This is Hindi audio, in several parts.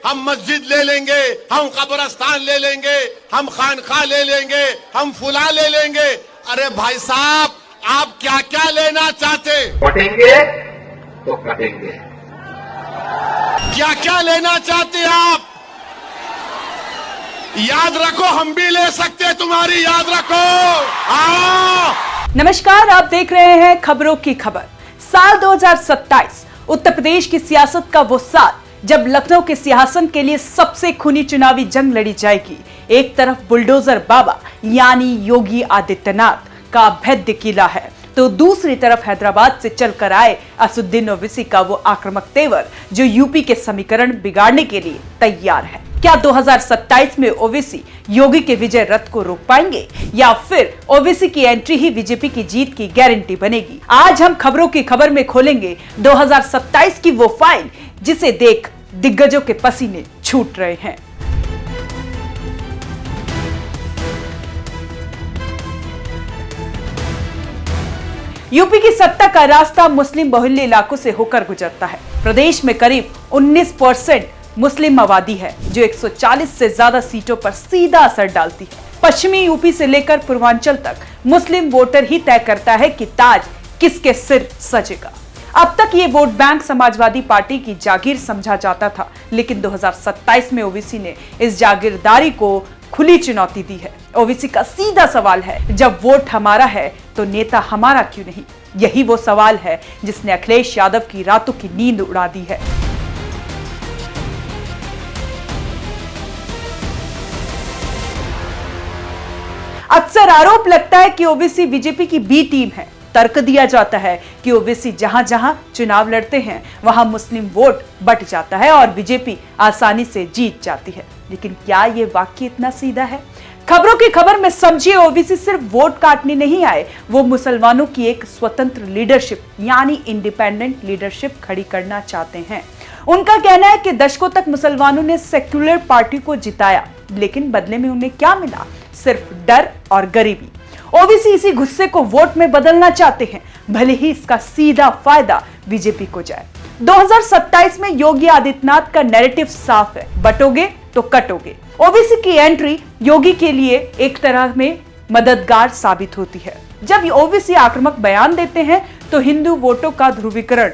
हम मस्जिद ले लेंगे, हम कब्रिस्तान ले लेंगे, हम खानखा ले लेंगे, हम फुला ले लेंगे। अरे भाई साहब, आप क्या क्या लेना चाहते? कटेंगे तो कटेंगे। क्या क्या लेना चाहते आप? याद रखो, हम भी ले सकते, तुम्हारी याद रखो। नमस्कार, आप देख रहे हैं खबरों की खबर। साल 2027 उत्तर प्रदेश की सियासत का वो साल जब लखनऊ के सिंहासन के लिए सबसे खूनी चुनावी जंग लड़ी जाएगी। एक तरफ बुलडोजर बाबा यानी योगी आदित्यनाथ का अभेद्य किला है, तो दूसरी तरफ हैदराबाद से चलकर आए असदुद्दीन ओवैसी का वो आक्रामक तेवर जो यूपी के समीकरण बिगाड़ने के लिए तैयार है। क्या 2027 में ओवैसी योगी के विजय रथ को रोक पाएंगे या फिर ओवैसी की एंट्री ही बीजेपी की जीत की गारंटी बनेगी? आज हम खबरों की खबर में खोलेंगे 2027 की वो फाइल जिसे देख दिग्गजों के पसीने छूट रहे हैं। यूपी की सत्ता का रास्ता मुस्लिम बहुल्य इलाकों से होकर गुजरता है। प्रदेश में करीब 19% मुस्लिम आबादी है जो 140 से ज्यादा सीटों पर सीधा असर डालती है। पश्चिमी यूपी से लेकर पूर्वांचल तक मुस्लिम वोटर ही तय करता है कि ताज किसके सिर सजेगा। अब तक ये वोट बैंक समाजवादी पार्टी की जागीर समझा जाता था, लेकिन 2027 में ओवैसी ने इस जागीरदारी को खुली चुनौती दी है। ओवैसी का सीधा सवाल है, जब वोट हमारा है तो नेता हमारा क्यों नहीं? यही वो सवाल है जिसने अखिलेश यादव की रातों की नींद उड़ा दी है। अक्सर आरोप लगता है कि ओवैसी बीजेपी की बी टीम है। तर्क दिया जाता है कि ओवैसी जहां जहां चुनाव लड़ते हैं वहां मुस्लिम वोट बट जाता है और बीजेपी आसानी से जीत जाती है। लेकिन क्या ये वाकई इतना सीधा है? खबरों की खबर में समझिए, ओवैसी सिर्फ वोट काटने नहीं आए, वो मुसलमानों की एक स्वतंत्र लीडरशिप यानी इंडिपेंडेंट लीडरशिप खड़ी करना चाहते हैं। उनका कहना है कि दशकों तक मुसलमानों ने सेक्युलर पार्टी को जिताया, लेकिन बदले में उन्हें क्या मिला? सिर्फ डर और गरीबी। ओवैसी इसी गुस्से को वोट में बदलना चाहते हैं, भले ही इसका सीधा फायदा बीजेपी को जाए। 2027 में योगी आदित्यनाथ का नैरेटिव साफ है, बटोगे तो कटोगे। ओवैसी की एंट्री योगी के लिए एक तरह में मददगार साबित होती है। जब ओवैसी आक्रामक बयान देते हैं तो हिंदू वोटों का ध्रुवीकरण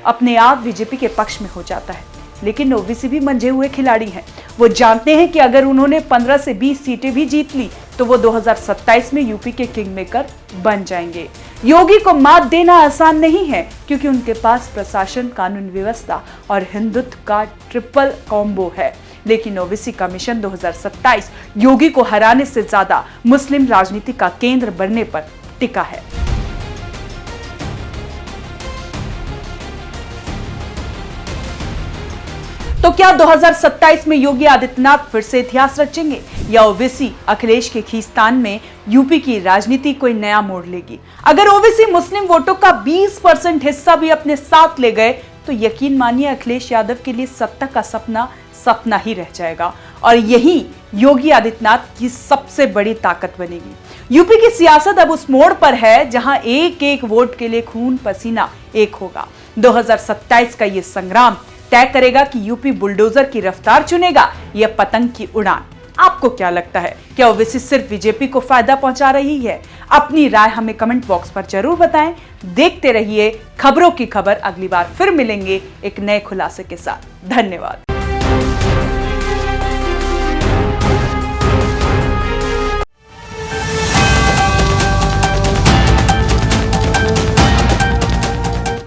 अपने आप बीजेपी के पक्ष में हो जाता है। लेकिन ओवैसी भी मंझे हुए खिलाड़ी हैं। वो जानते हैं कि अगर उन्होंने 15 से 20 सीटें भी जीत ली तो वो 2027 में यूपी के किंग मेकर बन जाएंगे। योगी को मात देना आसान नहीं है, क्योंकि उनके पास प्रशासन, कानून व्यवस्था और हिंदुत्व का ट्रिपल कॉम्बो है। लेकिन ओवैसी का मिशन 2027 योगी को हराने से ज्यादा मुस्लिम राजनीति का केंद्र बनने पर टिका है। तो क्या 2027 में योगी आदित्यनाथ फिर से इतिहास रचेंगे या ओवैसी अखिलेश के खींचतान में यूपी की राजनीति कोई नया मोड़ लेगी? अगर ओवैसी मुस्लिम वोटों का 20% हिस्सा भी अपने साथ ले गए तो यकीन मानिए अखिलेश यादव के लिए सत्ता का सपना ही रह जाएगा और यही योगी आदित्यनाथ की सबसे बड़ी ताकत बनेगी। यूपी की सियासत अब उस मोड़ पर है जहां एक एक वोट के लिए खून पसीना एक होगा। 2027 का ये संग्राम तय करेगा कि यूपी बुलडोजर की रफ्तार चुनेगा या पतंग की उड़ान। आपको क्या लगता है? क्या ओवैसी सिर्फ बीजेपी को फायदा पहुंचा रही है? अपनी राय हमें कमेंट बॉक्स पर जरूर बताएं। देखते रहिए खबरों की खबर। अगली बार फिर मिलेंगे एक नए खुलासे के साथ। धन्यवाद।